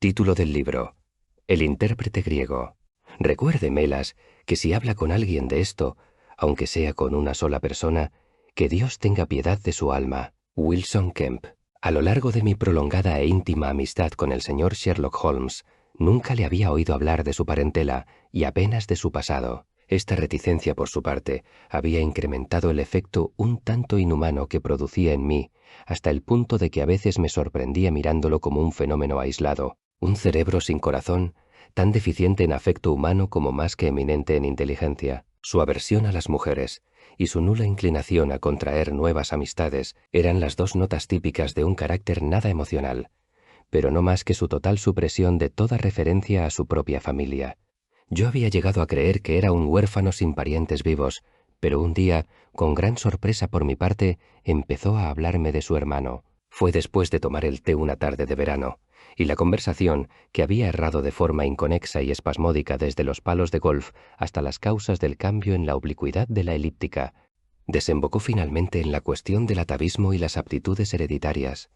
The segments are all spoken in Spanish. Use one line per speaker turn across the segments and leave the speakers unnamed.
Título del libro: El intérprete griego. Recuerde, Melas, que si habla con alguien de esto, aunque sea con una sola persona, que Dios tenga piedad de su alma. Wilson Kemp. A lo largo de mi prolongada e íntima amistad con el señor Sherlock Holmes, nunca le había oído hablar de su parentela y apenas de su pasado. Esta reticencia por su parte había incrementado el efecto un tanto inhumano que producía en mí, hasta el punto de que a veces me sorprendía mirándolo como un fenómeno aislado, un cerebro sin corazón, tan deficiente en afecto humano como más que eminente en inteligencia. Su aversión a las mujeres y su nula inclinación a contraer nuevas amistades eran las dos notas típicas de un carácter nada emocional, pero no más que su total supresión de toda referencia a su propia familia. Yo había llegado a creer que era un huérfano sin parientes vivos, pero un día, con gran sorpresa por mi parte, empezó a hablarme de su hermano. Fue después de tomar el té una tarde de verano, y la conversación, que había errado de forma inconexa y espasmódica desde los palos de golf hasta las causas del cambio en la oblicuidad de la elíptica, desembocó finalmente en la cuestión del atavismo y las aptitudes hereditarias.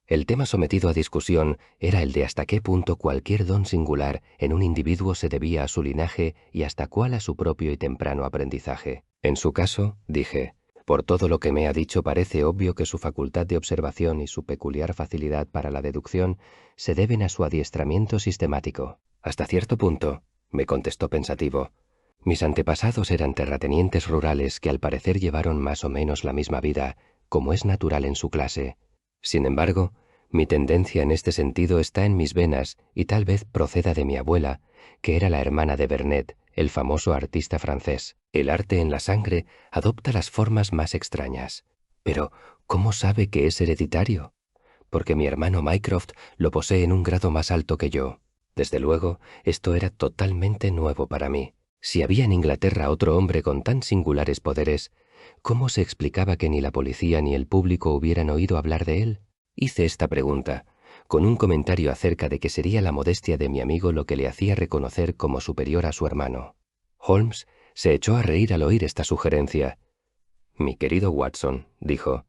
El tema sometido a discusión era el de hasta qué punto cualquier don singular en un individuo se debía a su linaje y hasta cuál a su propio y temprano aprendizaje. En su caso, dije, por todo lo que me ha dicho parece obvio que su facultad de observación y su peculiar facilidad para la deducción se deben a su adiestramiento sistemático. Hasta cierto punto, me contestó pensativo. Mis antepasados eran terratenientes rurales que al parecer llevaron más o menos la misma vida, como es natural en su clase. Sin embargo, mi tendencia en este sentido está en mis venas y tal vez proceda de mi abuela, que era la hermana de Vernet, el famoso artista francés. El arte en la sangre adopta las formas más extrañas. Pero, ¿cómo sabe que es hereditario? Porque mi hermano Mycroft lo posee en un grado más alto que yo. Desde luego, esto era totalmente nuevo para mí. Si había en Inglaterra otro hombre con tan singulares poderes, ¿cómo se explicaba que ni la policía ni el público hubieran oído hablar de él? Hice esta pregunta, con un comentario acerca de que sería la modestia de mi amigo lo que le hacía reconocer como superior a su hermano. Holmes se echó a reír al oír esta sugerencia. Mi querido Watson, dijo,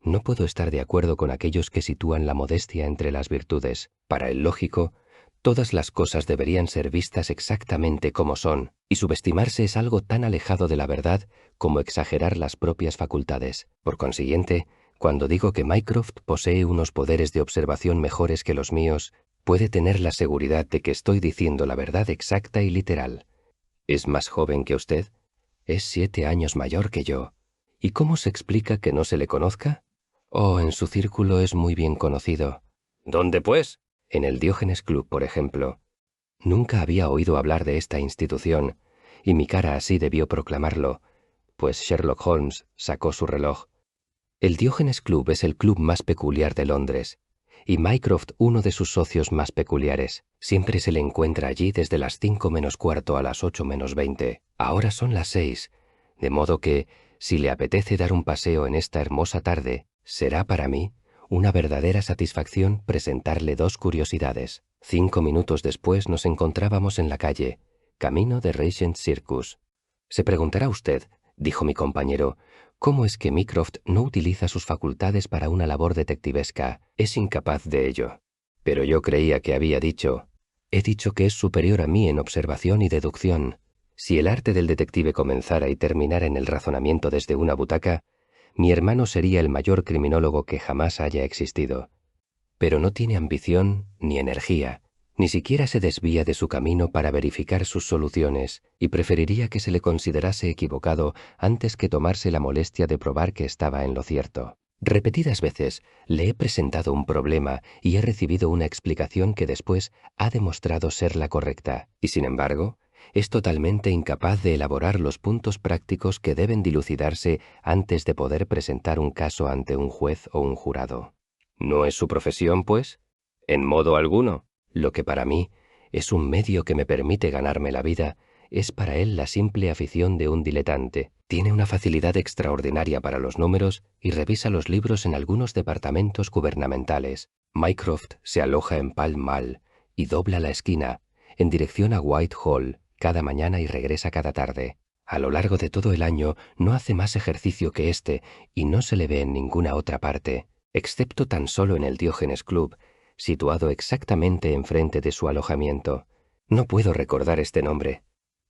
no puedo estar de acuerdo con aquellos que sitúan la modestia entre las virtudes. Para el lógico, todas las cosas deberían ser vistas exactamente como son, y subestimarse es algo tan alejado de la verdad como exagerar las propias facultades. Por consiguiente, cuando digo que Mycroft posee unos poderes de observación mejores que los míos, puede tener la seguridad de que estoy diciendo la verdad exacta y literal. ¿Es más joven que usted? Es 7 años mayor que yo. ¿Y cómo se explica que no se le conozca? Oh, en su círculo es muy bien conocido. ¿Dónde, pues? En el Diógenes Club, por ejemplo. Nunca había oído hablar de esta institución, y mi cara así debió proclamarlo, pues Sherlock Holmes sacó su reloj. El Diógenes Club es el club más peculiar de Londres, y Mycroft uno de sus socios más peculiares. Siempre se le encuentra allí desde las 5 menos cuarto a las 8 menos 20. Ahora son las 6, de modo que, si le apetece dar un paseo en esta hermosa tarde, será para mí una verdadera satisfacción presentarle dos curiosidades. 5 minutos después nos encontrábamos en la calle, camino de Regent Circus. Se preguntará usted, dijo mi compañero, ¿cómo es que Mycroft no utiliza sus facultades para una labor detectivesca? Es incapaz de ello. Pero yo creía que había dicho, he dicho que es superior a mí en observación y deducción. Si el arte del detective comenzara y terminara en el razonamiento desde una butaca, mi hermano sería el mayor criminólogo que jamás haya existido. Pero no tiene ambición ni energía, ni siquiera se desvía de su camino para verificar sus soluciones, y preferiría que se le considerase equivocado antes que tomarse la molestia de probar que estaba en lo cierto. Repetidas veces le he presentado un problema y he recibido una explicación que después ha demostrado ser la correcta, y sin embargo, es totalmente incapaz de elaborar los puntos prácticos que deben dilucidarse antes de poder presentar un caso ante un juez o un jurado. ¿No es su profesión, pues? En modo alguno. Lo que para mí es un medio que me permite ganarme la vida, es para él la simple afición de un diletante. Tiene una facilidad extraordinaria para los números y revisa los libros en algunos departamentos gubernamentales. Mycroft se aloja en Pall Mall y dobla la esquina, en dirección a Whitehall, cada mañana y regresa cada tarde. A lo largo de todo el año no hace más ejercicio que este y no se le ve en ninguna otra parte, excepto tan solo en el Diógenes Club, situado exactamente enfrente de su alojamiento. No puedo recordar este nombre.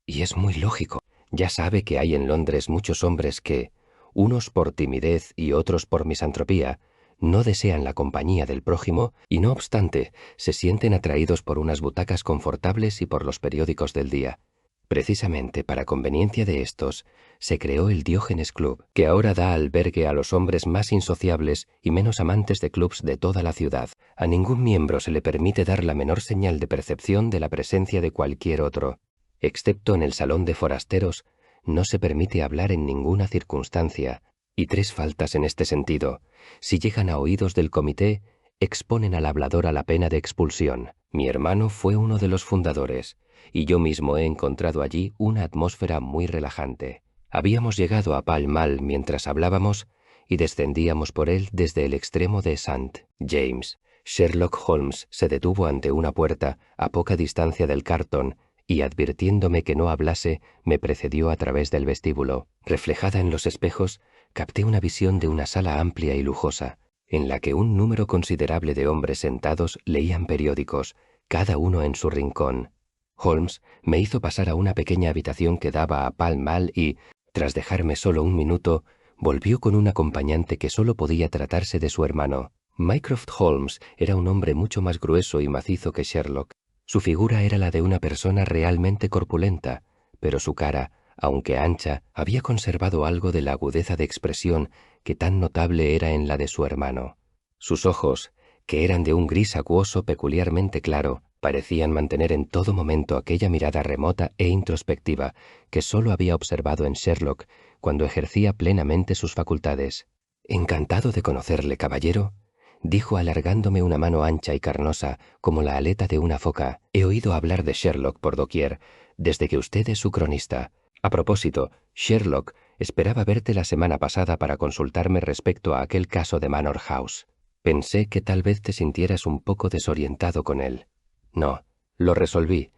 Y es muy lógico. Ya sabe que hay en Londres muchos hombres que, unos por timidez y otros por misantropía, no desean la compañía del prójimo y no obstante se sienten atraídos por unas butacas confortables y por los periódicos del día. Precisamente para conveniencia de estos, se creó el Diógenes Club, que ahora da albergue a los hombres más insociables y menos amantes de clubs de toda la ciudad. A ningún miembro se le permite dar la menor señal de percepción de la presencia de cualquier otro. Excepto en el salón de forasteros, no se permite hablar en ninguna circunstancia, y 3 faltas en este sentido, si llegan a oídos del comité, exponen al hablador a la pena de expulsión. Mi hermano fue uno de los fundadores, y yo mismo he encontrado allí una atmósfera muy relajante. Habíamos llegado a Pall Mall mientras hablábamos y descendíamos por él desde el extremo de St. James. Sherlock Holmes se detuvo ante una puerta a poca distancia del Carlton y, advirtiéndome que no hablase, me precedió a través del vestíbulo. Reflejada en los espejos, capté una visión de una sala amplia y lujosa, en la que un número considerable de hombres sentados leían periódicos, cada uno en su rincón. Holmes me hizo pasar a una pequeña habitación que daba a Pall Mall y, tras dejarme solo un minuto, volvió con un acompañante que solo podía tratarse de su hermano. Mycroft Holmes era un hombre mucho más grueso y macizo que Sherlock. Su figura era la de una persona realmente corpulenta, pero su cara, aunque ancha, había conservado algo de la agudeza de expresión que tan notable era en la de su hermano. Sus ojos, que eran de un gris acuoso peculiarmente claro, parecían mantener en todo momento aquella mirada remota e introspectiva que sólo había observado en Sherlock cuando ejercía plenamente sus facultades. «Encantado de conocerle, caballero», dijo alargándome una mano ancha y carnosa como la aleta de una foca. «He oído hablar de Sherlock por doquier, desde que usted es su cronista. A propósito, Sherlock esperaba verte la semana pasada para consultarme respecto a aquel caso de Manor House. Pensé que tal vez te sintieras un poco desorientado con él». «No, lo resolví»,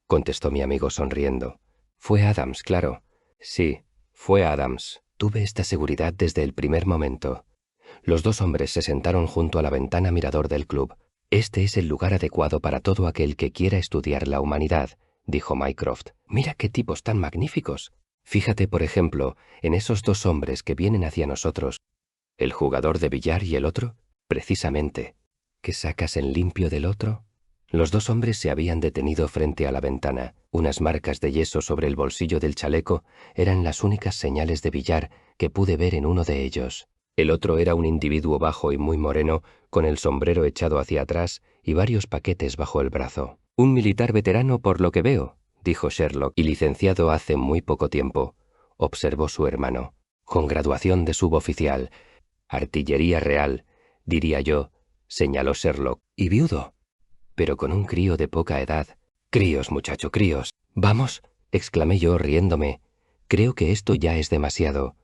contestó mi amigo sonriendo. «Fue Adams, claro». «Sí, fue Adams». Tuve esta seguridad desde el primer momento. Los 2 hombres se sentaron junto a la ventana mirador del club. «Este es el lugar adecuado para todo aquel que quiera estudiar la humanidad», dijo Mycroft. «Mira qué tipos tan magníficos. Fíjate, por ejemplo, en esos 2 hombres que vienen hacia nosotros. ¿El jugador de billar y el otro? Precisamente. ¿Qué sacas en limpio del otro?» Los 2 hombres se habían detenido frente a la ventana. Unas marcas de yeso sobre el bolsillo del chaleco eran las únicas señales de billar que pude ver en uno de ellos. El otro era un individuo bajo y muy moreno, con el sombrero echado hacia atrás y varios paquetes bajo el brazo. «Un militar veterano por lo que veo», dijo Sherlock, «y licenciado hace muy poco tiempo», observó su hermano. «Con graduación de suboficial. Artillería real, diría yo», señaló Sherlock. «Y viudo, pero con un crío de poca edad». «Críos, muchacho, críos». «Vamos», exclamé yo riéndome. «Creo que esto ya es demasiado».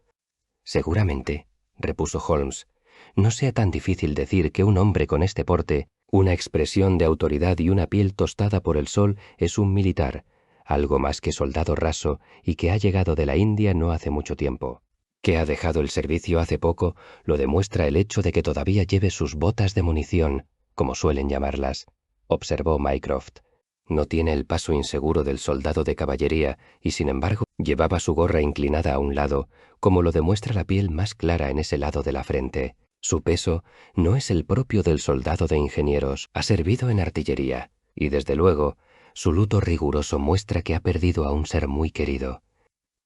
«Seguramente», repuso Holmes, «no sea tan difícil decir que un hombre con este porte, una expresión de autoridad y una piel tostada por el sol es un militar, algo más que soldado raso y que ha llegado de la India no hace mucho tiempo. Que ha dejado el servicio hace poco lo demuestra el hecho de que todavía lleve sus botas de munición, como suelen llamarlas», observó Mycroft. «No tiene el paso inseguro del soldado de caballería y, sin embargo, llevaba su gorra inclinada a un lado, como lo demuestra la piel más clara en ese lado de la frente. Su peso no es el propio del soldado de ingenieros. Ha servido en artillería, y desde luego, su luto riguroso muestra que ha perdido a un ser muy querido.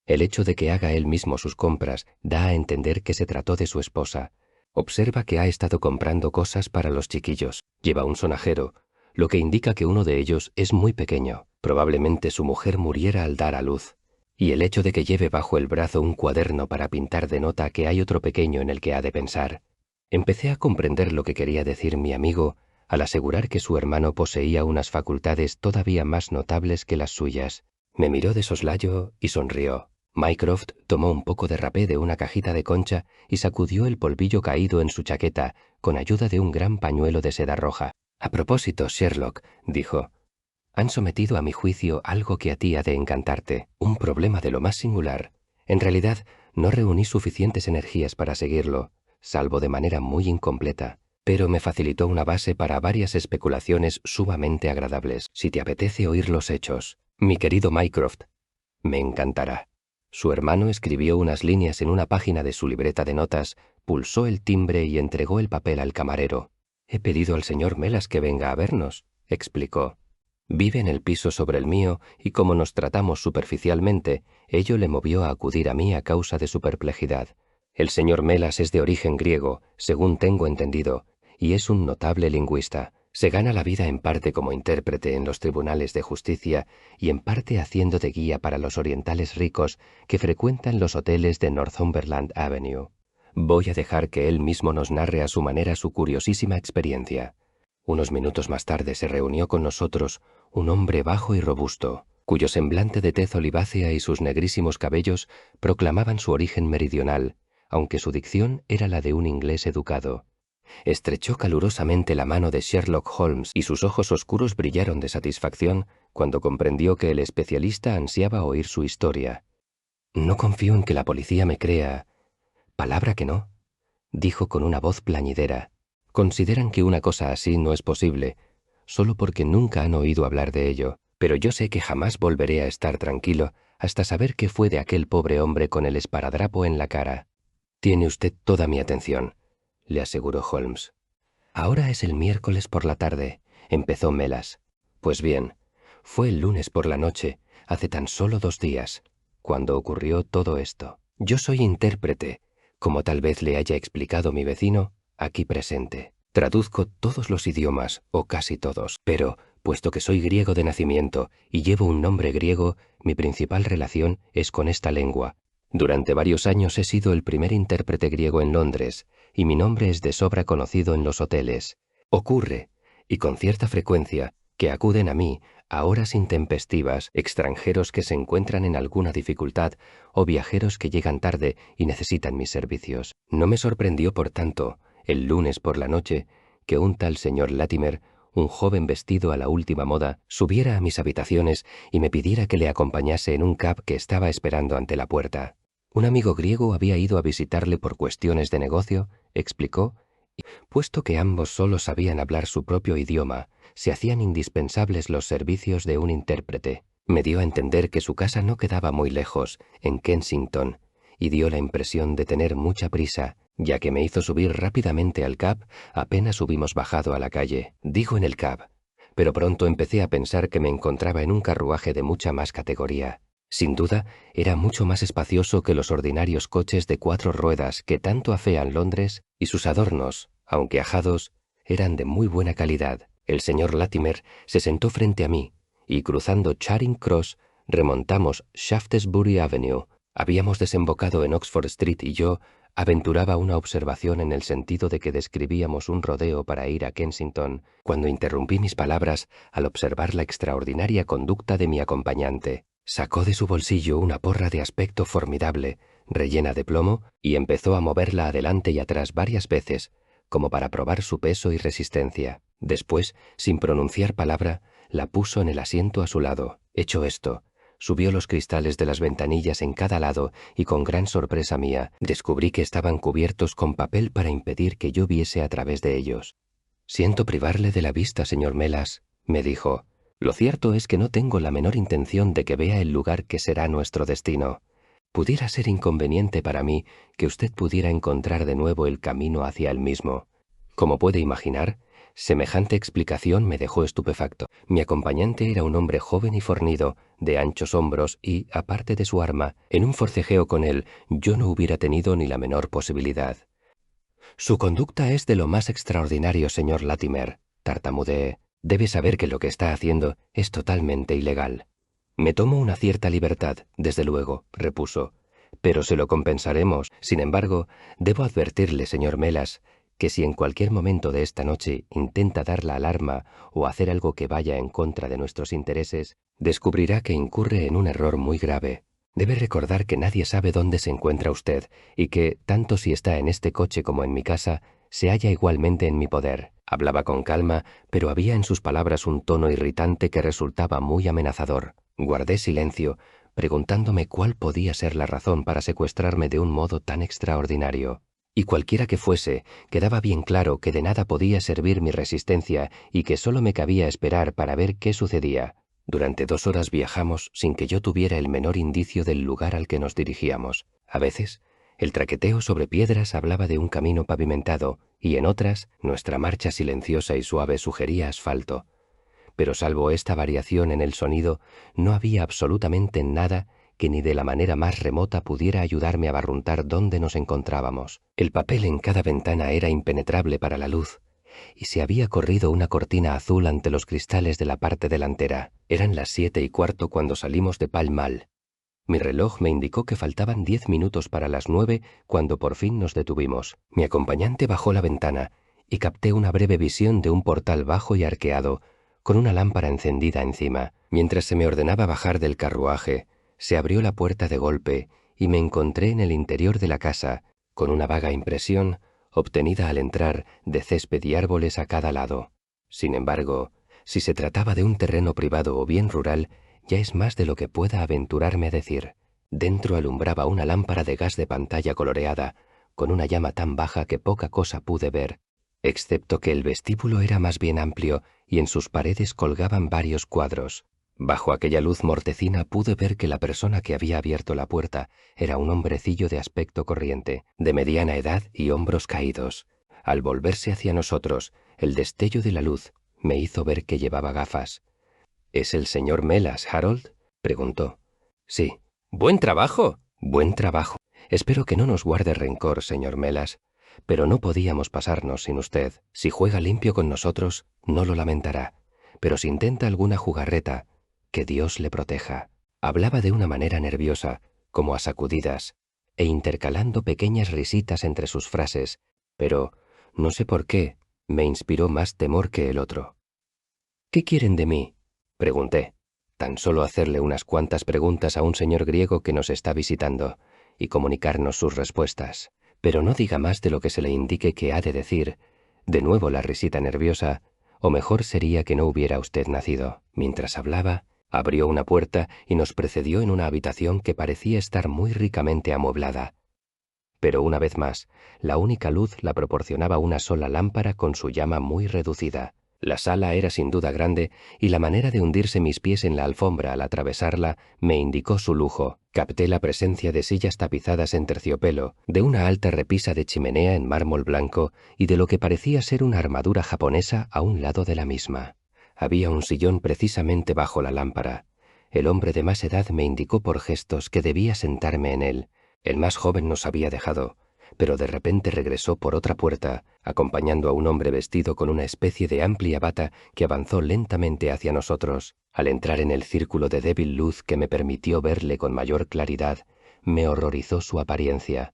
El hecho de que haga él mismo sus compras da a entender que se trató de su esposa. Observa que ha estado comprando cosas para los chiquillos. Lleva un sonajero, lo que indica que uno de ellos es muy pequeño. Probablemente su mujer muriera al dar a luz. Y el hecho de que lleve bajo el brazo un cuaderno para pintar denota que hay otro pequeño en el que ha de pensar». Empecé a comprender lo que quería decir mi amigo al asegurar que su hermano poseía unas facultades todavía más notables que las suyas. Me miró de soslayo y sonrió. Mycroft tomó un poco de rapé de una cajita de concha y sacudió el polvillo caído en su chaqueta con ayuda de un gran pañuelo de seda roja. «A propósito, Sherlock», dijo, «han sometido a mi juicio algo que a ti ha de encantarte, un problema de lo más singular. En realidad, no reuní suficientes energías para seguirlo, salvo de manera muy incompleta. pero me facilitó una base para varias especulaciones sumamente agradables. Si te apetece oír los hechos, mi querido Mycroft, me encantará. Su hermano escribió unas líneas en una página de su libreta de notas, pulsó el timbre y entregó el papel al camarero. He pedido al señor Melas que venga a vernos, explicó. Vive en el piso sobre el mío y como nos tratamos superficialmente, ello le movió a acudir a mí a causa de su perplejidad. El señor Melas es de origen griego, según tengo entendido, y es un notable lingüista. Se gana la vida en parte como intérprete en los tribunales de justicia y en parte haciendo de guía para los orientales ricos que frecuentan los hoteles de Northumberland Avenue. Voy a dejar que él mismo nos narre a su manera su curiosísima experiencia. Unos minutos más tarde se reunió con nosotros un hombre bajo y robusto, cuyo semblante de tez olivácea y sus negrísimos cabellos proclamaban su origen meridional, aunque su dicción era la de un inglés educado. Estrechó calurosamente la mano de Sherlock Holmes y sus ojos oscuros brillaron de satisfacción cuando comprendió que el especialista ansiaba oír su historia. «No confío en que la policía me crea. Palabra que no», dijo con una voz plañidera. «Consideran que una cosa así no es posible, solo porque nunca han oído hablar de ello, pero yo sé que jamás volveré a estar tranquilo hasta saber qué fue de aquel pobre hombre con el esparadrapo en la cara». «Tiene usted toda mi atención», le aseguró Holmes. «Ahora es el miércoles por la tarde», empezó Melas. «Pues bien, fue el lunes por la noche, hace tan solo 2 días, cuando ocurrió todo esto. Yo soy intérprete, como tal vez le haya explicado mi vecino, aquí presente. Traduzco todos los idiomas, o casi todos, pero, puesto que soy griego de nacimiento y llevo un nombre griego, mi principal relación es con esta lengua. Durante varios años he sido el primer intérprete griego en Londres, y mi nombre es de sobra conocido en los hoteles. Ocurre, y con cierta frecuencia, que acuden a mí, a horas intempestivas, extranjeros que se encuentran en alguna dificultad o viajeros que llegan tarde y necesitan mis servicios. No me sorprendió, por tanto, el lunes por la noche, que un tal señor Latimer, un joven vestido a la última moda, subiera a mis habitaciones y me pidiera que le acompañase en un cab que estaba esperando ante la puerta. Un amigo griego había ido a visitarle por cuestiones de negocio, explicó, y, puesto que ambos solo sabían hablar su propio idioma, se hacían indispensables los servicios de un intérprete. Me dio a entender que su casa no quedaba muy lejos, en Kensington, y dio la impresión de tener mucha prisa, ya que me hizo subir rápidamente al cab apenas hubimos bajado a la calle. Digo en el cab, pero pronto empecé a pensar que me encontraba en un carruaje de mucha más categoría. Sin duda, era mucho más espacioso que los ordinarios coches de 4 ruedas que tanto afean Londres, y sus adornos, aunque ajados, eran de muy buena calidad. El señor Latimer se sentó frente a mí, y cruzando Charing Cross, remontamos Shaftesbury Avenue. Habíamos desembocado en Oxford Street y yo aventuraba una observación en el sentido de que describíamos un rodeo para ir a Kensington, cuando interrumpí mis palabras al observar la extraordinaria conducta de mi acompañante. Sacó de su bolsillo una porra de aspecto formidable, rellena de plomo, y empezó a moverla adelante y atrás varias veces, como para probar su peso y resistencia. Después, sin pronunciar palabra, la puso en el asiento a su lado. Hecho esto, subió los cristales de las ventanillas en cada lado y con gran sorpresa mía, descubrí que estaban cubiertos con papel para impedir que yo viese a través de ellos. «Siento privarle de la vista, señor Melas», me dijo. «Lo cierto es que no tengo la menor intención de que vea el lugar que será nuestro destino. Pudiera ser inconveniente para mí que usted pudiera encontrar de nuevo el camino hacia él mismo». Como puede imaginar, semejante explicación me dejó estupefacto. Mi acompañante era un hombre joven y fornido, de anchos hombros y, aparte de su arma, en un forcejeo con él yo no hubiera tenido ni la menor posibilidad. «Su conducta es de lo más extraordinario, señor Latimer», tartamudeé. «Debe saber que lo que está haciendo es totalmente ilegal». «Me tomo una cierta libertad, desde luego», repuso, «pero se lo compensaremos. Sin embargo, debo advertirle, señor Melas, que si en cualquier momento de esta noche intenta dar la alarma o hacer algo que vaya en contra de nuestros intereses, descubrirá que incurre en un error muy grave. Debe recordar que nadie sabe dónde se encuentra usted y que, tanto si está en este coche como en mi casa, se halla igualmente en mi poder». Hablaba con calma, pero había en sus palabras un tono irritante que resultaba muy amenazador. Guardé silencio, preguntándome cuál podía ser la razón para secuestrarme de un modo tan extraordinario. Y cualquiera que fuese, quedaba bien claro que de nada podía servir mi resistencia y que solo me cabía esperar para ver qué sucedía. Durante 2 horas viajamos sin que yo tuviera el menor indicio del lugar al que nos dirigíamos. A veces, el traqueteo sobre piedras hablaba de un camino pavimentado y en otras, nuestra marcha silenciosa y suave sugería asfalto. Pero salvo esta variación en el sonido, no había absolutamente nada que ni de la manera más remota pudiera ayudarme a barruntar dónde nos encontrábamos. El papel en cada ventana era impenetrable para la luz, y se había corrido una cortina azul ante los cristales de la parte delantera. Eran las 7:15 cuando salimos de Pall Mall. Mi reloj me indicó que faltaban 10 minutos para las 9 cuando por fin nos detuvimos. Mi acompañante bajó la ventana y capté una breve visión de un portal bajo y arqueado, con una lámpara encendida encima. Mientras se me ordenaba bajar del carruaje, se abrió la puerta de golpe y me encontré en el interior de la casa, con una vaga impresión, obtenida al entrar, de césped y árboles a cada lado. Sin embargo, si se trataba de un terreno privado o bien rural, ya es más de lo que pueda aventurarme a decir. Dentro alumbraba una lámpara de gas de pantalla coloreada, con una llama tan baja que poca cosa pude ver, excepto que el vestíbulo era más bien amplio y en sus paredes colgaban varios cuadros. Bajo aquella luz mortecina pude ver que la persona que había abierto la puerta era un hombrecillo de aspecto corriente, de mediana edad y hombros caídos. Al volverse hacia nosotros, el destello de la luz me hizo ver que llevaba gafas. —¿Es el señor Melas, Harold? —preguntó. —Sí. —¡Buen trabajo! —Buen trabajo. Espero que no nos guarde rencor, señor Melas, pero no podíamos pasarnos sin usted. Si juega limpio con nosotros, no lo lamentará, pero si intenta alguna jugarreta, que Dios le proteja. Hablaba de una manera nerviosa, como a sacudidas, e intercalando pequeñas risitas entre sus frases, pero, no sé por qué, me inspiró más temor que el otro. —¿Qué quieren de mí? —pregunté. Tan solo hacerle unas cuantas preguntas a un señor griego que nos está visitando y comunicarnos sus respuestas. Pero no diga más de lo que se le indique que ha de decir. De nuevo la risita nerviosa, o mejor sería que no hubiera usted nacido. Mientras hablaba, abrió una puerta y nos precedió en una habitación que parecía estar muy ricamente amueblada. Pero una vez más, la única luz la proporcionaba una sola lámpara con su llama muy reducida. La sala era sin duda grande y la manera de hundirse mis pies en la alfombra al atravesarla me indicó su lujo. Capté la presencia de sillas tapizadas en terciopelo, de una alta repisa de chimenea en mármol blanco y de lo que parecía ser una armadura japonesa a un lado de la misma. Había un sillón precisamente bajo la lámpara. El hombre de más edad me indicó por gestos que debía sentarme en él. El más joven nos había dejado, pero de repente regresó por otra puerta, acompañando a un hombre vestido con una especie de amplia bata que avanzó lentamente hacia nosotros. Al entrar en el círculo de débil luz que me permitió verle con mayor claridad, me horrorizó su apariencia.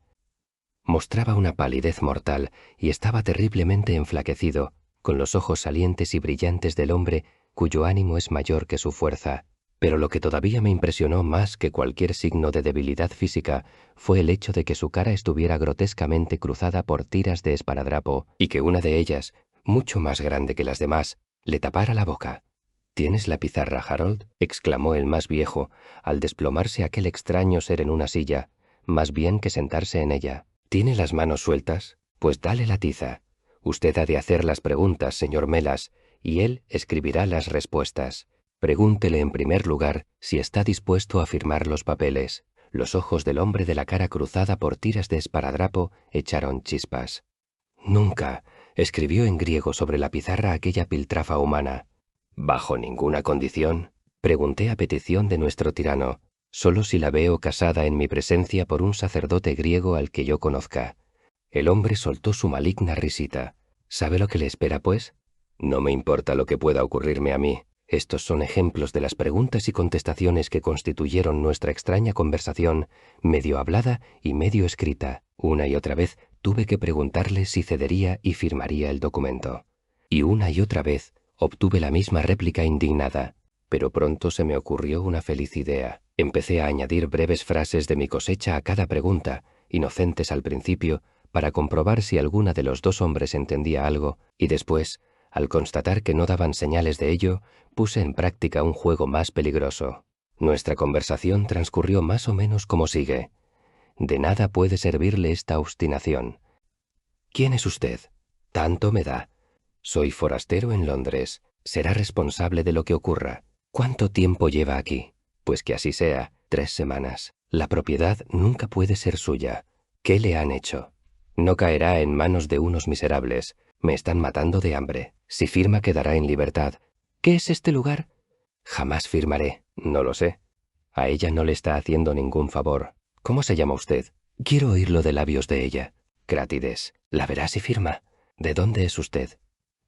Mostraba una palidez mortal y estaba terriblemente enflaquecido, con los ojos salientes y brillantes del hombre cuyo ánimo es mayor que su fuerza. Pero lo que todavía me impresionó más que cualquier signo de debilidad física fue el hecho de que su cara estuviera grotescamente cruzada por tiras de esparadrapo y que una de ellas, mucho más grande que las demás, le tapara la boca. —¿Tienes la pizarra, Harold? —exclamó el más viejo, al desplomarse aquel extraño ser en una silla, más bien que sentarse en ella. —¿Tiene las manos sueltas? Pues dale la tiza. Usted ha de hacer las preguntas, señor Melas, y él escribirá las respuestas. Pregúntele en primer lugar si está dispuesto a firmar los papeles. Los ojos del hombre de la cara cruzada por tiras de esparadrapo echaron chispas. —Nunca —escribió en griego sobre la pizarra aquella piltrafa humana. —¿Bajo ninguna condición? Pregunté a petición de nuestro tirano. Solo si la veo casada en mi presencia por un sacerdote griego al que yo conozca. El hombre soltó su maligna risita. —¿Sabe lo que le espera, pues? —No me importa lo que pueda ocurrirme a mí. Estos son ejemplos de las preguntas y contestaciones que constituyeron nuestra extraña conversación, medio hablada y medio escrita. Una y otra vez tuve que preguntarle si cedería y firmaría el documento. Y una y otra vez obtuve la misma réplica indignada. Pero pronto se me ocurrió una feliz idea. Empecé a añadir breves frases de mi cosecha a cada pregunta, inocentes al principio, para comprobar si alguna de los dos hombres entendía algo, y después, al constatar que no daban señales de ello, puse en práctica un juego más peligroso. Nuestra conversación transcurrió más o menos como sigue. De nada puede servirle esta obstinación. ¿Quién es usted? Tanto me da. Soy forastero en Londres. Será responsable de lo que ocurra. ¿Cuánto tiempo lleva aquí? Pues que así sea, 3 semanas. La propiedad nunca puede ser suya. ¿Qué le han hecho? No caerá en manos de unos miserables. Me están matando de hambre. Si firma quedará en libertad. ¿Qué es este lugar? Jamás firmaré. No lo sé. A ella no le está haciendo ningún favor. ¿Cómo se llama usted? Quiero oírlo de labios de ella. Crátides. La verá si firma. ¿De dónde es usted?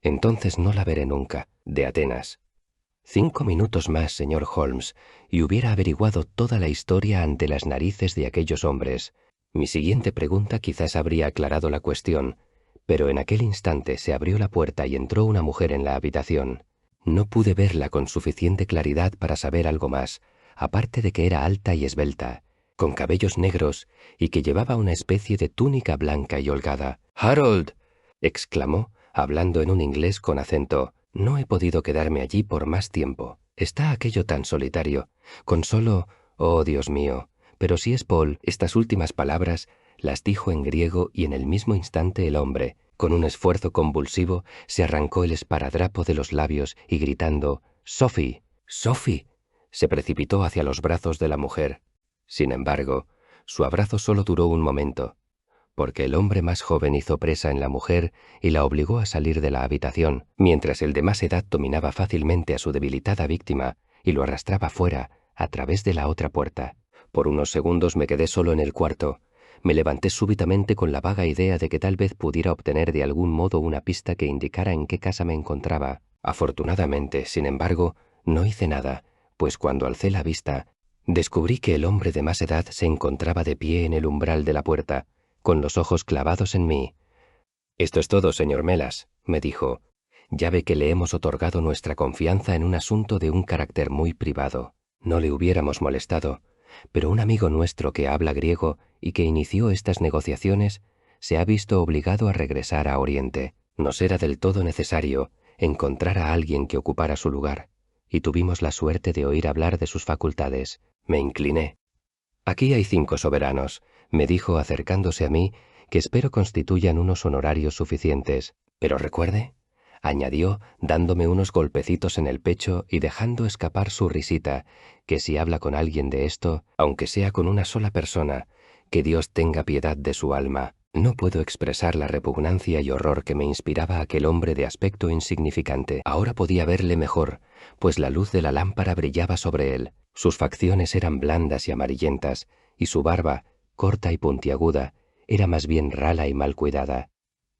Entonces no la veré nunca. De Atenas. 5 minutos más, señor Holmes, y hubiera averiguado toda la historia ante las narices de aquellos hombres. Mi siguiente pregunta quizás habría aclarado la cuestión, pero en aquel instante se abrió la puerta y entró una mujer en la habitación. No pude verla con suficiente claridad para saber algo más, aparte de que era alta y esbelta, con cabellos negros y que llevaba una especie de túnica blanca y holgada. «¡Harold!», exclamó, hablando en un inglés con acento. «No he podido quedarme allí por más tiempo. Está aquello tan solitario, con solo... Oh, Dios mío». Pero si es Paul, estas últimas palabras las dijo en griego y en el mismo instante el hombre, con un esfuerzo convulsivo, se arrancó el esparadrapo de los labios y gritando «¡Sophie! ¡Sophie!», se precipitó hacia los brazos de la mujer. Sin embargo, su abrazo solo duró un momento, porque el hombre más joven hizo presa en la mujer y la obligó a salir de la habitación, mientras el de más edad dominaba fácilmente a su debilitada víctima y lo arrastraba fuera, a través de la otra puerta. Por unos segundos me quedé solo en el cuarto. Me levanté súbitamente con la vaga idea de que tal vez pudiera obtener de algún modo una pista que indicara en qué casa me encontraba. Afortunadamente, sin embargo, no hice nada, pues cuando alcé la vista, descubrí que el hombre de más edad se encontraba de pie en el umbral de la puerta, con los ojos clavados en mí. «Esto es todo, señor Melas», me dijo. «Ya ve que le hemos otorgado nuestra confianza en un asunto de un carácter muy privado. No le hubiéramos molestado, pero un amigo nuestro que habla griego y que inició estas negociaciones se ha visto obligado a regresar a Oriente. Nos era del todo necesario encontrar a alguien que ocupara su lugar, y tuvimos la suerte de oír hablar de sus facultades». Me incliné. «Aquí hay 5 soberanos», me dijo acercándose a mí, «que espero constituyan unos honorarios suficientes. Pero recuerde», añadió, dándome unos golpecitos en el pecho y dejando escapar su risita, «que si habla con alguien de esto, aunque sea con una sola persona, que Dios tenga piedad de su alma». No puedo expresar la repugnancia y horror que me inspiraba aquel hombre de aspecto insignificante. Ahora podía verle mejor, pues la luz de la lámpara brillaba sobre él. Sus facciones eran blandas y amarillentas, y su barba, corta y puntiaguda, era más bien rala y mal cuidada.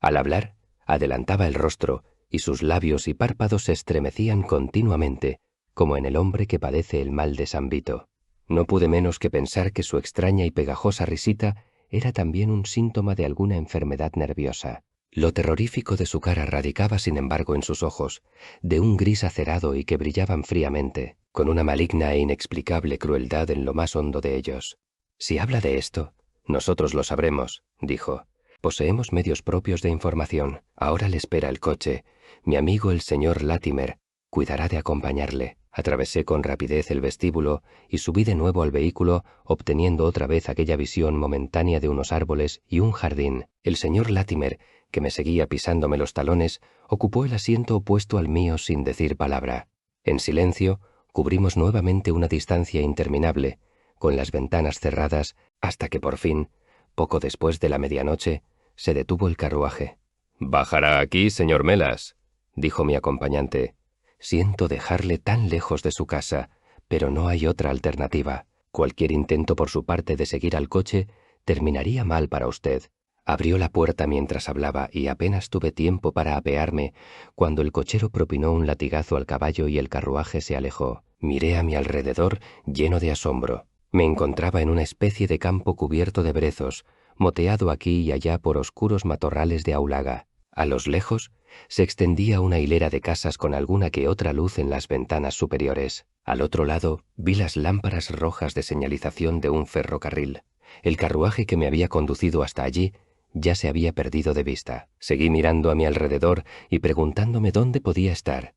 Al hablar, adelantaba el rostro, y sus labios y párpados se estremecían continuamente, como en el hombre que padece el mal de San Vito. No pude menos que pensar que su extraña y pegajosa risita era también un síntoma de alguna enfermedad nerviosa. Lo terrorífico de su cara radicaba, sin embargo, en sus ojos, de un gris acerado y que brillaban fríamente, con una maligna e inexplicable crueldad en lo más hondo de ellos. «Si habla de esto, nosotros lo sabremos», dijo. «Poseemos medios propios de información. Ahora le espera el coche. Mi amigo el señor Latimer cuidará de acompañarle». Atravesé con rapidez el vestíbulo y subí de nuevo al vehículo, obteniendo otra vez aquella visión momentánea de unos árboles y un jardín. El señor Latimer, que me seguía pisándome los talones, ocupó el asiento opuesto al mío sin decir palabra. En silencio, cubrimos nuevamente una distancia interminable, con las ventanas cerradas, hasta que por fin, poco después de la medianoche, se detuvo el carruaje. «¿Bajará aquí, señor Melas?», dijo mi acompañante. «Siento dejarle tan lejos de su casa, pero no hay otra alternativa. Cualquier intento por su parte de seguir al coche terminaría mal para usted». Abrió la puerta mientras hablaba y apenas tuve tiempo para apearme cuando el cochero propinó un latigazo al caballo y el carruaje se alejó. Miré a mi alrededor lleno de asombro. Me encontraba en una especie de campo cubierto de brezos, moteado aquí y allá por oscuros matorrales de aulaga. A los lejos se extendía una hilera de casas con alguna que otra luz en las ventanas superiores. Al otro lado vi las lámparas rojas de señalización de un ferrocarril. El carruaje que me había conducido hasta allí ya se había perdido de vista. Seguí mirando a mi alrededor y preguntándome dónde podía estar,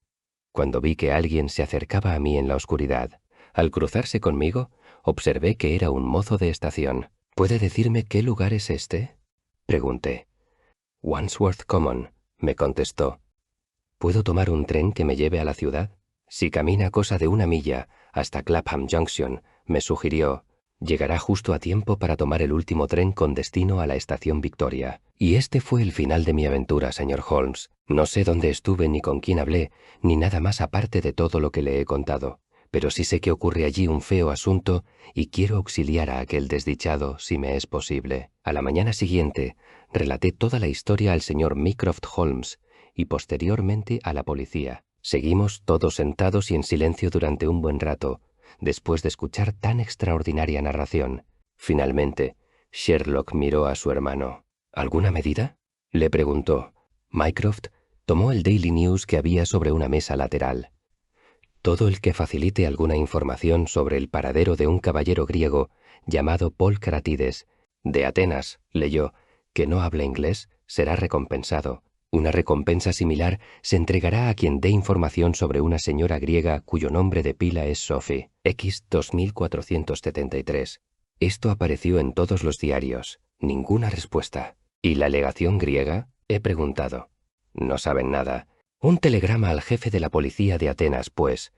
cuando vi que alguien se acercaba a mí en la oscuridad. Al cruzarse conmigo, observé que era un mozo de estación. «¿Puede decirme qué lugar es este?», pregunté. Wandsworth Common, me contestó. ¿Puedo tomar un tren que me lleve a la ciudad? Si camina cosa de 1 milla hasta Clapham Junction, me sugirió, llegará justo a tiempo para tomar el último tren con destino a la estación Victoria. Y este fue el final de mi aventura, señor Holmes. No sé dónde estuve ni con quién hablé, ni nada más aparte de todo lo que le he contado. Pero sí sé que ocurre allí un feo asunto y quiero auxiliar a aquel desdichado si me es posible. A la mañana siguiente, relaté toda la historia al señor Mycroft Holmes y posteriormente a la policía. Seguimos todos sentados y en silencio durante un buen rato, después de escuchar tan extraordinaria narración. Finalmente, Sherlock miró a su hermano. ¿Alguna medida?, le preguntó. Mycroft tomó el Daily News que había sobre una mesa lateral. Todo el que facilite alguna información sobre el paradero de un caballero griego llamado Paul Cratides, de Atenas, leyó, que no habla inglés, será recompensado. Una recompensa similar se entregará a quien dé información sobre una señora griega cuyo nombre de pila es Sophie, X 2473. Esto apareció en todos los diarios. Ninguna respuesta. ¿Y la legación griega?, he preguntado. No saben nada. Un telegrama al jefe de la policía de Atenas, pues.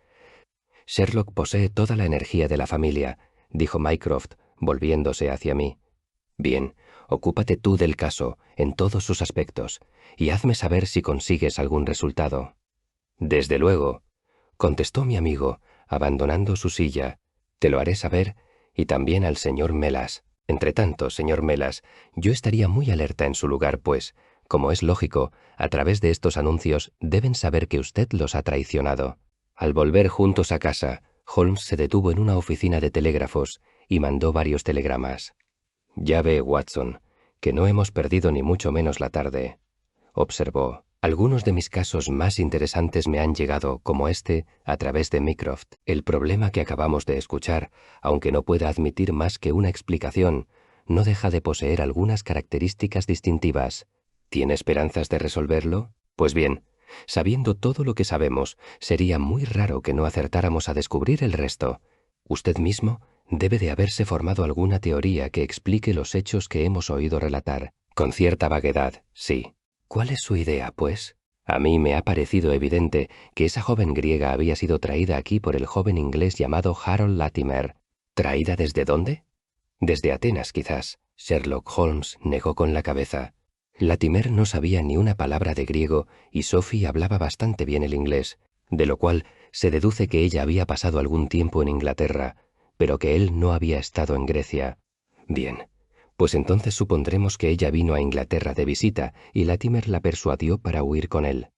Sherlock posee toda la energía de la familia, dijo Mycroft, volviéndose hacia mí. Bien, ocúpate tú del caso, en todos sus aspectos, y hazme saber si consigues algún resultado. Desde luego, contestó mi amigo, abandonando su silla. Te lo haré saber, y también al señor Melas. Entretanto, señor Melas, yo estaría muy alerta en su lugar, pues, como es lógico, a través de estos anuncios deben saber que usted los ha traicionado. Al volver juntos a casa, Holmes se detuvo en una oficina de telégrafos y mandó varios telegramas. Ya ve, Watson, que no hemos perdido ni mucho menos la tarde, observó. Algunos de mis casos más interesantes me han llegado, como este, a través de Mycroft. El problema que acabamos de escuchar, aunque no pueda admitir más que una explicación, no deja de poseer algunas características distintivas. ¿Tiene esperanzas de resolverlo? Pues bien, sabiendo todo lo que sabemos, sería muy raro que no acertáramos a descubrir el resto. Usted mismo debe de haberse formado alguna teoría que explique los hechos que hemos oído relatar. Con cierta vaguedad, sí. ¿Cuál es su idea, pues? A mí me ha parecido evidente que esa joven griega había sido traída aquí por el joven inglés llamado Harold Latimer. ¿Traída desde dónde? Desde Atenas, quizás. Sherlock Holmes negó con la cabeza. Latimer no sabía ni una palabra de griego y Sophie hablaba bastante bien el inglés, de lo cual se deduce que ella había pasado algún tiempo en Inglaterra, pero que él no había estado en Grecia. Bien. Pues entonces supondremos que ella vino a Inglaterra de visita y Latimer la persuadió para huir con él.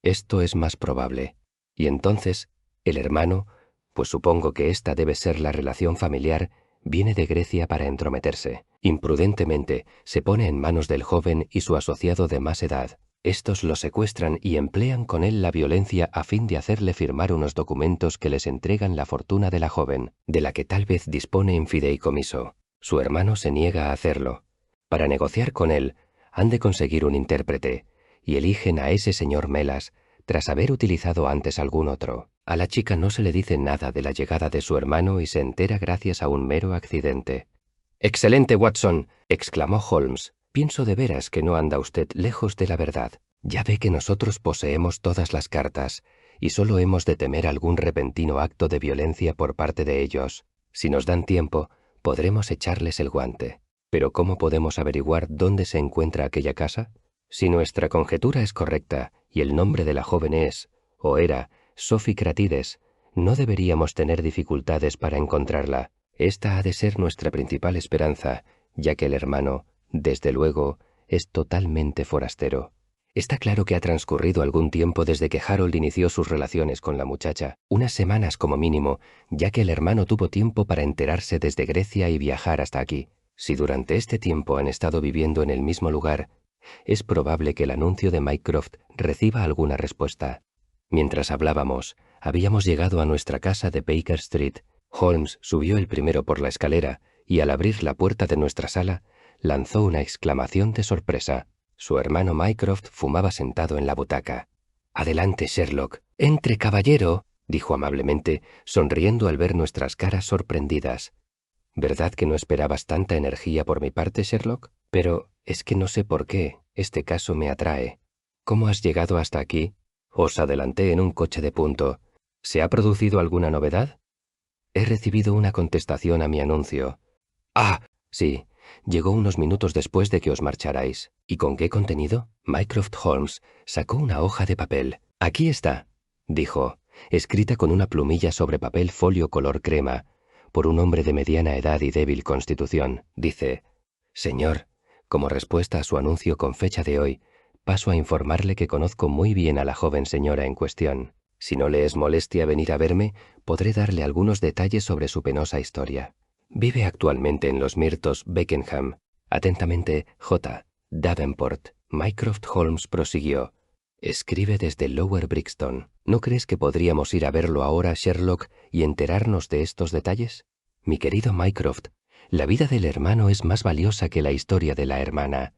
Esto es más probable. Y entonces, el hermano, pues supongo que esta debe ser la relación familiar, viene de Grecia para entrometerse. Imprudentemente, se pone en manos del joven y su asociado de más edad. Estos lo secuestran y emplean con él la violencia a fin de hacerle firmar unos documentos que les entregan la fortuna de la joven, de la que tal vez dispone en fideicomiso. Su hermano se niega a hacerlo. Para negociar con él, han de conseguir un intérprete, y eligen a ese señor Melas, tras haber utilizado antes algún otro. A la chica no se le dice nada de la llegada de su hermano y se entera gracias a un mero accidente. «¡Excelente, Watson!», exclamó Holmes. «Pienso de veras que no anda usted lejos de la verdad. Ya ve que nosotros poseemos todas las cartas, y solo hemos de temer algún repentino acto de violencia por parte de ellos. Si nos dan tiempo, podremos echarles el guante. Pero ¿cómo podemos averiguar dónde se encuentra aquella casa? Si nuestra conjetura es correcta y el nombre de la joven es, o era, Sophie Cratides, no deberíamos tener dificultades para encontrarla. Esta ha de ser nuestra principal esperanza, ya que el hermano, desde luego, es totalmente forastero. Está claro que ha transcurrido algún tiempo desde que Harold inició sus relaciones con la muchacha, unas semanas como mínimo, ya que el hermano tuvo tiempo para enterarse desde Grecia y viajar hasta aquí. Si durante este tiempo han estado viviendo en el mismo lugar, es probable que el anuncio de Mycroft reciba alguna respuesta. Mientras hablábamos, habíamos llegado a nuestra casa de Baker Street. Holmes subió el primero por la escalera y al abrir la puerta de nuestra sala, lanzó una exclamación de sorpresa. Su hermano Mycroft fumaba sentado en la butaca. «Adelante, Sherlock. Entre, caballero», dijo amablemente, sonriendo al ver nuestras caras sorprendidas. «¿Verdad que no esperabas tanta energía por mi parte, Sherlock? Pero es que no sé por qué. Este caso me atrae. ¿Cómo has llegado hasta aquí? Os adelanté en un coche de punto. ¿Se ha producido alguna novedad? He recibido una contestación a mi anuncio. ¡Ah! Sí, llegó unos minutos después de que os marcharais. ¿Y con qué contenido? Mycroft Holmes sacó una hoja de papel. Aquí está, dijo, escrita con una plumilla sobre papel folio color crema, por un hombre de mediana edad y débil constitución. Dice: Señor, como respuesta a su anuncio con fecha de hoy, paso a informarle que conozco muy bien a la joven señora en cuestión. Si no le es molestia venir a verme, podré darle algunos detalles sobre su penosa historia. Vive actualmente en Los Mirtos, Beckenham. Atentamente, J. Davenport. Mycroft Holmes prosiguió: escribe desde Lower Brixton. ¿No crees que podríamos ir a verlo ahora, Sherlock, y enterarnos de estos detalles? Mi querido Mycroft, la vida del hermano es más valiosa que la historia de la hermana.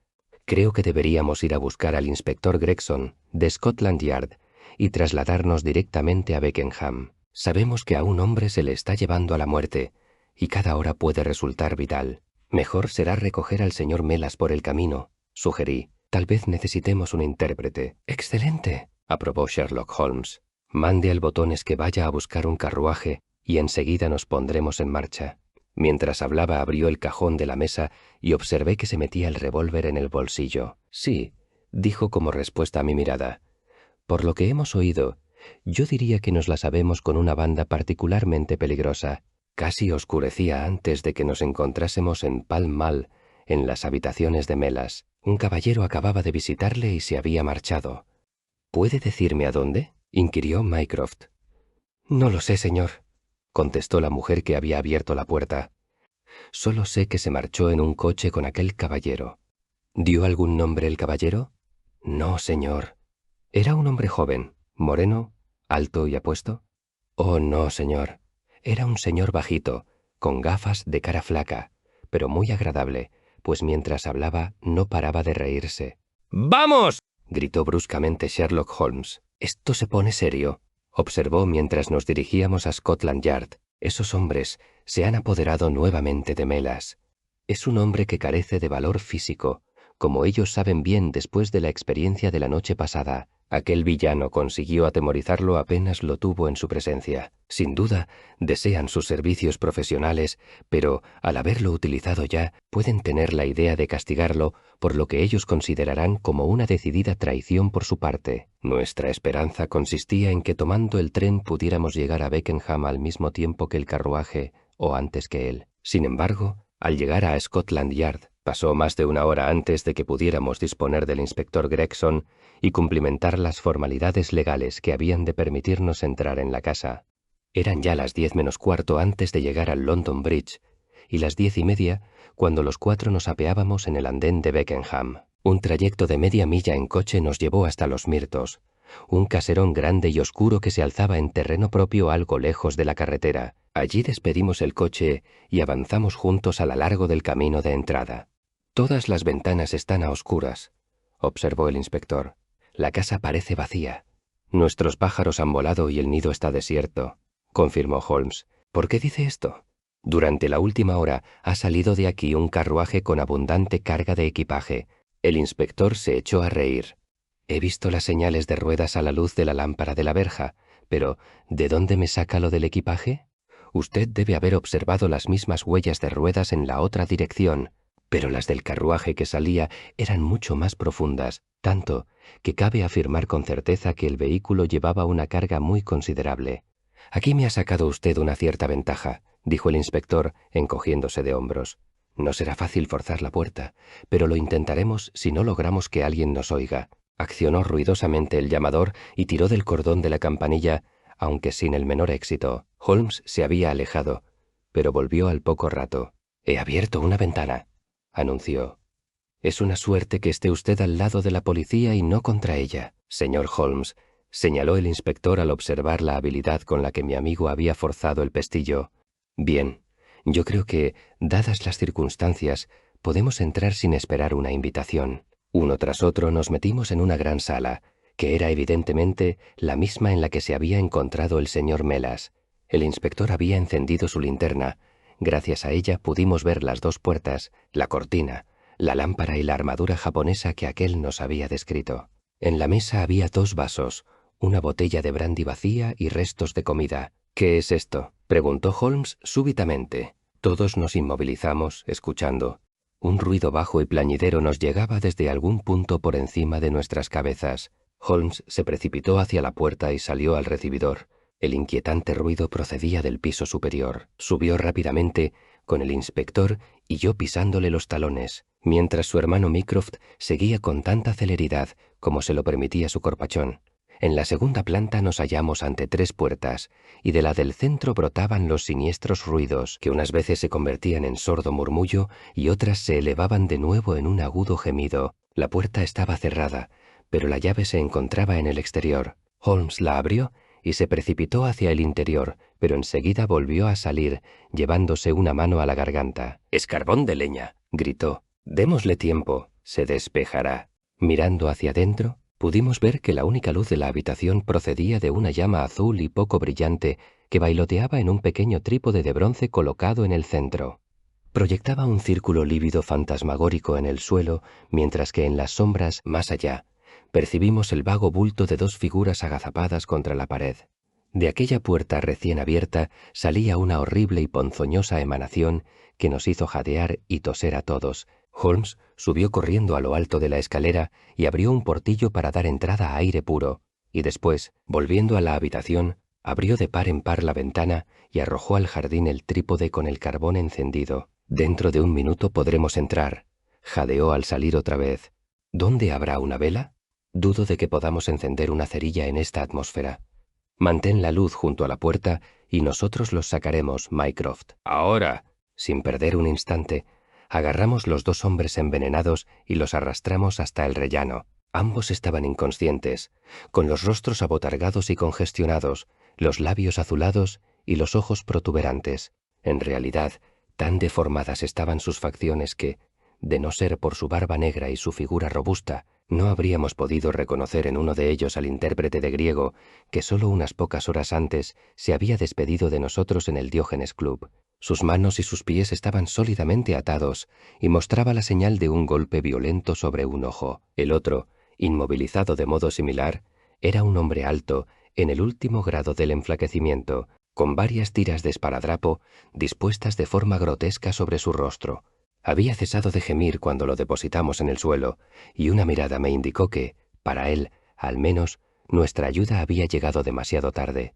Creo que deberíamos ir a buscar al inspector Gregson, de Scotland Yard, y trasladarnos directamente a Beckenham. Sabemos que a un hombre se le está llevando a la muerte, y cada hora puede resultar vital. Mejor será recoger al señor Melas por el camino, sugerí. Tal vez necesitemos un intérprete. ¡Excelente!, aprobó Sherlock Holmes. Mande al Botones que vaya a buscar un carruaje y enseguida nos pondremos en marcha. Mientras hablaba abrió el cajón de la mesa y observé que se metía el revólver en el bolsillo. Sí, dijo como respuesta a mi mirada. Por lo que hemos oído, yo diría que nos la sabemos con una banda particularmente peligrosa. Casi oscurecía antes de que nos encontrásemos en Pall Mall, en las habitaciones de Melas. Un caballero acababa de visitarle y se había marchado. ¿Puede decirme a dónde?, inquirió Mycroft. No lo sé, señor, contestó la mujer que había abierto la puerta. Solo sé que se marchó en un coche con aquel caballero. ¿Dio algún nombre el caballero? No, señor. ¿Era un hombre joven, moreno, alto y apuesto? Oh, no, señor. Era un señor bajito, con gafas de cara flaca, pero muy agradable, pues mientras hablaba no paraba de reírse. ¡Vamos!, gritó bruscamente Sherlock Holmes. Esto se pone serio, observó mientras nos dirigíamos a Scotland Yard. Esos hombres se han apoderado nuevamente de Melas. Es un hombre que carece de valor físico, como ellos saben bien después de la experiencia de la noche pasada. Aquel villano consiguió atemorizarlo apenas lo tuvo en su presencia. Sin duda, desean sus servicios profesionales, pero, al haberlo utilizado ya, pueden tener la idea de castigarlo por lo que ellos considerarán como una decidida traición por su parte. Nuestra esperanza consistía en que tomando el tren pudiéramos llegar a Beckenham al mismo tiempo que el carruaje, o antes que él. Sin embargo, al llegar a Scotland Yard, pasó más de una hora antes de que pudiéramos disponer del inspector Gregson y cumplimentar las formalidades legales que habían de permitirnos entrar en la casa. Eran ya las 10 menos cuarto antes de llegar al London Bridge, y las 10:30 cuando los cuatro nos apeábamos en el andén de Beckenham. Un trayecto de media milla en coche nos llevó hasta Los Mirtos, un caserón grande y oscuro que se alzaba en terreno propio algo lejos de la carretera. Allí despedimos el coche y avanzamos juntos a lo largo del camino de entrada. Todas las ventanas están a oscuras, observó el inspector. La casa parece vacía. Nuestros pájaros han volado y el nido está desierto, confirmó Holmes. ¿Por qué dice esto? Durante la última hora ha salido de aquí un carruaje con abundante carga de equipaje. El inspector se echó a reír. He visto las señales de ruedas a la luz de la lámpara de la verja, pero ¿de dónde me saca lo del equipaje? Usted debe haber observado las mismas huellas de ruedas en la otra dirección, pero las del carruaje que salía eran mucho más profundas, tanto que cabe afirmar con certeza que el vehículo llevaba una carga muy considerable. Aquí me ha sacado usted una cierta ventaja, dijo el inspector, encogiéndose de hombros. No será fácil forzar la puerta, pero lo intentaremos si no logramos que alguien nos oiga. Accionó ruidosamente el llamador y tiró del cordón de la campanilla, aunque sin el menor éxito. Holmes se había alejado, pero volvió al poco rato. «He abierto una ventana», anunció. «Es una suerte que esté usted al lado de la policía y no contra ella, señor Holmes», señaló el inspector al observar la habilidad con la que mi amigo había forzado el pestillo. «Bien, yo creo que, dadas las circunstancias, podemos entrar sin esperar una invitación». Uno tras otro nos metimos en una gran sala, que era evidentemente la misma en la que se había encontrado el señor Melas. El inspector había encendido su linterna. Gracias a ella pudimos ver las dos puertas, la cortina, la lámpara y la armadura japonesa que aquel nos había descrito. En la mesa había 2 vasos, una botella de brandy vacía y restos de comida. —¿Qué es esto? —preguntó Holmes súbitamente. Todos nos inmovilizamos, escuchando. Un ruido bajo y plañidero nos llegaba desde algún punto por encima de nuestras cabezas. Holmes se precipitó hacia la puerta y salió al recibidor. El inquietante ruido procedía del piso superior. Subió rápidamente, con el inspector y yo pisándole los talones, mientras su hermano Mycroft seguía con tanta celeridad como se lo permitía su corpachón. En la segunda planta nos hallamos ante 3 puertas, y de la del centro brotaban los siniestros ruidos, que unas veces se convertían en sordo murmullo y otras se elevaban de nuevo en un agudo gemido. La puerta estaba cerrada, pero la llave se encontraba en el exterior. Holmes la abrió y se precipitó hacia el interior, pero enseguida volvió a salir, llevándose una mano a la garganta. —¡Es carbón de leña! —gritó. —Démosle tiempo, se despejará. Mirando hacia adentro, pudimos ver que la única luz de la habitación procedía de una llama azul y poco brillante que bailoteaba en un pequeño trípode de bronce colocado en el centro. Proyectaba un círculo lívido fantasmagórico en el suelo, mientras que en las sombras, más allá, percibimos el vago bulto de 2 figuras agazapadas contra la pared. De aquella puerta recién abierta salía una horrible y ponzoñosa emanación que nos hizo jadear y toser a todos. Holmes subió corriendo a lo alto de la escalera y abrió un portillo para dar entrada a aire puro, y después, volviendo a la habitación, abrió de par en par la ventana y arrojó al jardín el trípode con el carbón encendido. —Dentro de un minuto podremos entrar —jadeó al salir otra vez—. ¿Dónde habrá una vela? Dudo de que podamos encender una cerilla en esta atmósfera. Mantén la luz junto a la puerta y nosotros los sacaremos, Mycroft. —¡Ahora! Sin perder un instante, agarramos los 2 hombres envenenados y los arrastramos hasta el rellano. Ambos estaban inconscientes, con los rostros abotargados y congestionados, los labios azulados y los ojos protuberantes. En realidad, tan deformadas estaban sus facciones que, de no ser por su barba negra y su figura robusta, no habríamos podido reconocer en uno de ellos al intérprete de griego que solo unas pocas horas antes se había despedido de nosotros en el Diógenes Club. Sus manos y sus pies estaban sólidamente atados y mostraba la señal de un golpe violento sobre un ojo. El otro, inmovilizado de modo similar, era un hombre alto, en el último grado del enflaquecimiento, con varias tiras de esparadrapo dispuestas de forma grotesca sobre su rostro. Había cesado de gemir cuando lo depositamos en el suelo, y una mirada me indicó que, para él, al menos, nuestra ayuda había llegado demasiado tarde.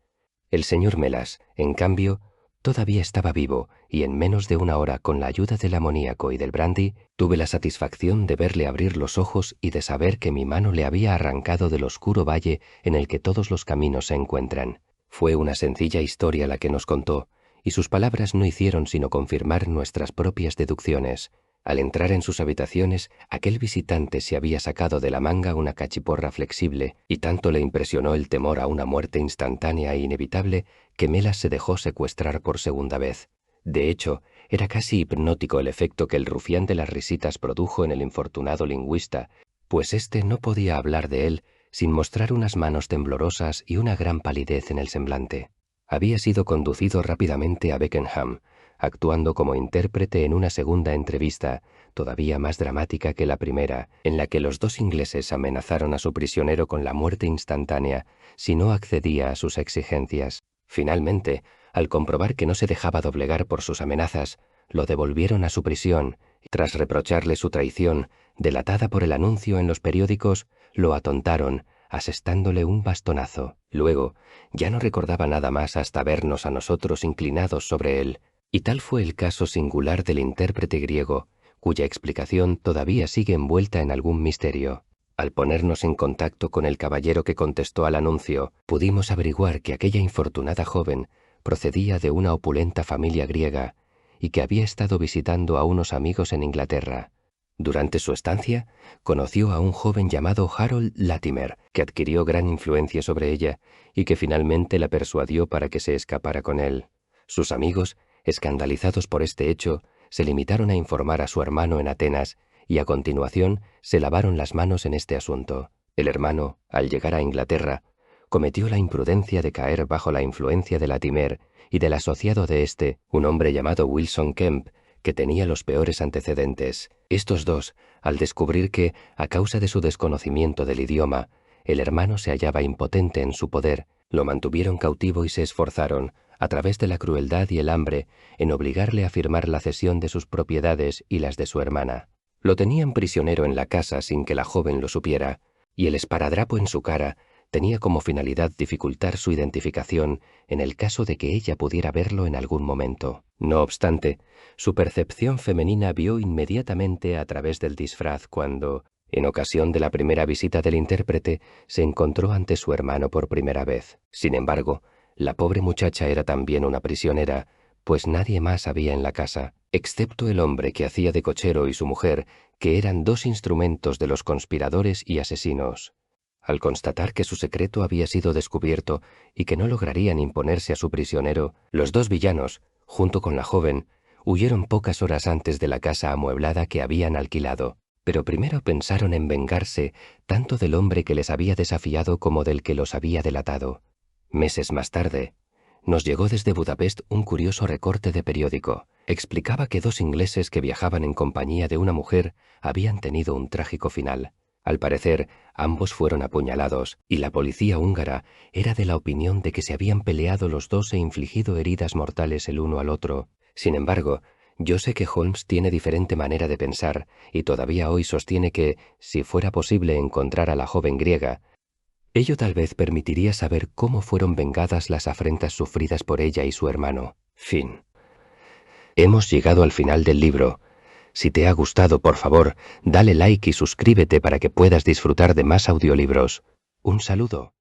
El señor Melas, en cambio, todavía estaba vivo, y en menos de una hora, con la ayuda del amoníaco y del brandy, tuve la satisfacción de verle abrir los ojos y de saber que mi mano le había arrancado del oscuro valle en el que todos los caminos se encuentran. Fue una sencilla historia la que nos contó, y sus palabras no hicieron sino confirmar nuestras propias deducciones. Al entrar en sus habitaciones, aquel visitante se había sacado de la manga una cachiporra flexible, y tanto le impresionó el temor a una muerte instantánea e inevitable que Melas se dejó secuestrar por segunda vez. De hecho, era casi hipnótico el efecto que el rufián de las risitas produjo en el infortunado lingüista, pues éste no podía hablar de él sin mostrar unas manos temblorosas y una gran palidez en el semblante. Había sido conducido rápidamente a Beckenham, actuando como intérprete en una segunda entrevista, todavía más dramática que la primera, en la que los 2 ingleses amenazaron a su prisionero con la muerte instantánea si no accedía a sus exigencias. Finalmente, al comprobar que no se dejaba doblegar por sus amenazas, lo devolvieron a su prisión y, tras reprocharle su traición, delatada por el anuncio en los periódicos, lo atontaron, asestándole un bastonazo. Luego, ya no recordaba nada más hasta vernos a nosotros inclinados sobre él, y tal fue el caso singular del intérprete griego, cuya explicación todavía sigue envuelta en algún misterio. Al ponernos en contacto con el caballero que contestó al anuncio, pudimos averiguar que aquella infortunada joven procedía de una opulenta familia griega y que había estado visitando a unos amigos en Inglaterra. Durante su estancia, conoció a un joven llamado Harold Latimer, que adquirió gran influencia sobre ella y que finalmente la persuadió para que se escapara con él. Sus amigos, escandalizados por este hecho, se limitaron a informar a su hermano en Atenas y a continuación se lavaron las manos en este asunto. El hermano, al llegar a Inglaterra, cometió la imprudencia de caer bajo la influencia de Latimer y del asociado de éste, un hombre llamado Wilson Kemp, que tenía los peores antecedentes. Estos dos, al descubrir que, a causa de su desconocimiento del idioma, el hermano se hallaba impotente en su poder, lo mantuvieron cautivo y se esforzaron, a través de la crueldad y el hambre, en obligarle a firmar la cesión de sus propiedades y las de su hermana. Lo tenían prisionero en la casa sin que la joven lo supiera, y el esparadrapo en su cara tenía como finalidad dificultar su identificación en el caso de que ella pudiera verlo en algún momento. No obstante, su percepción femenina vio inmediatamente a través del disfraz cuando, en ocasión de la primera visita del intérprete, se encontró ante su hermano por primera vez. Sin embargo, la pobre muchacha era también una prisionera, pues nadie más había en la casa, excepto el hombre que hacía de cochero y su mujer, que eran dos instrumentos de los conspiradores y asesinos. Al constatar que su secreto había sido descubierto y que no lograrían imponerse a su prisionero, los dos villanos, junto con la joven, huyeron pocas horas antes de la casa amueblada que habían alquilado. Pero primero pensaron en vengarse tanto del hombre que les había desafiado como del que los había delatado. Meses más tarde, nos llegó desde Budapest un curioso recorte de periódico. Explicaba que dos ingleses que viajaban en compañía de una mujer habían tenido un trágico final. Al parecer, ambos fueron apuñalados, y la policía húngara era de la opinión de que se habían peleado los dos e infligido heridas mortales el uno al otro. Sin embargo, yo sé que Holmes tiene diferente manera de pensar, y todavía hoy sostiene que, si fuera posible encontrar a la joven griega, ello tal vez permitiría saber cómo fueron vengadas las afrentas sufridas por ella y su hermano. Fin. Hemos llegado al final del libro. Si te ha gustado, por favor, dale like y suscríbete para que puedas disfrutar de más audiolibros. Un saludo.